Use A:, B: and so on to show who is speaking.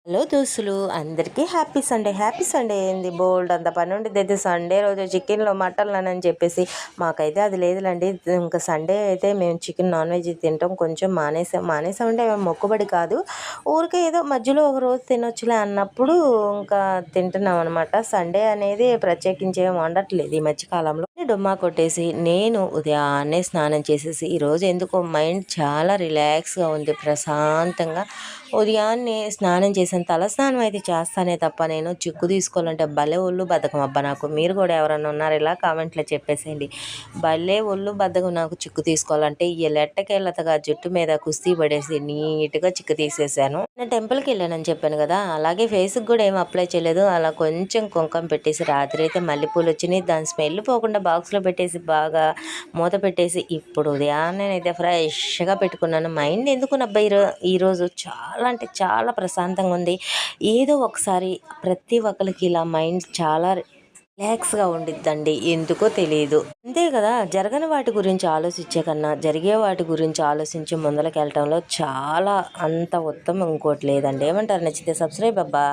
A: Hello దోస్తులు అందరికీ happy Sunday ఏంది బోల్డ్ అంత పని ఉండేది అయితే సండే రోజు చికెన్లో మటన్లు అని చెప్పేసి మాకైతే అది లేదులండి. ఇంకా సండే అయితే మేము చికెన్ నాన్ వెజ్ తింటాం, కొంచెం మానేసామంటే మొక్కుబడి కాదు, ఊరికే ఏదో మధ్యలో ఒక రోజు తినొచ్చులే అన్నప్పుడు ఇంకా తింటున్నాం అనమాట. సండే అనేది ప్రత్యేకించి ఏం వండట్లేదు ఈ మధ్యకాలంలో. డొమ్మా కొట్టేసి నేను ఉదయాన్నే స్నానం చేసేసి ఈరోజు ఎందుకో మైండ్ చాలా రిలాక్స్గా ఉంది, ప్రశాంతంగా. ఉదయాన్నే స్నానం చేసాను, తల స్నానం అయితే చేస్తానే తప్ప నేను చిక్కు తీసుకోవాలంటే భలే ఒళ్ళు బద్ధకం అబ్బా నాకు. మీరు కూడా ఎవరైనా ఉన్నారు ఇలా కామెంట్లో చెప్పేసేయండి. భలే ఒళ్ళు బద్ధకం నాకు చిక్కు తీసుకోవాలంటే. ఈ లెట్టకేళ్ళతగా జుట్టు మీద కుస్తీ పడేసి నీట్గా చిక్కు తీసేసాను. నేను టెంపుల్కి వెళ్ళానని చెప్పాను కదా, అలాగే ఫేస్కి కూడా ఏం అప్లై చేయలేదు. అలా కొంచెం కుంకుమ పెట్టేసి రాత్రి అయితే మల్లెపూలు వచ్చినాయి, దాని స్మెల్ పోకుండా బాక్స్లో పెట్టేసి బాగా మూత పెట్టేసి ఇప్పుడు ఉదయాన్నే అయితే ఫ్రెష్గా పెట్టుకున్నాను. మైండ్ ఎందుకు నబ్బా ఈరోజు చాలా అంటే చాలా ప్రశాంతంగా ఉంది. ఏదో ఒకసారి ప్రతి ఒక్కరికి ఇలా మైండ్ చాలా రిలాక్స్గా ఉండిద్దండి, ఎందుకో తెలియదు. అంతే కదా, జరగని వాటి గురించి ఆలోచించే కన్నా జరిగే వాటి గురించి ఆలోచించి ముందరికి వెళ్ళటంలో చాలా అంత ఉత్తమం ఇంకోటి లేదండి. ఏమంటారు? నచ్చితే సబ్స్క్రైబ్ అబ్బా.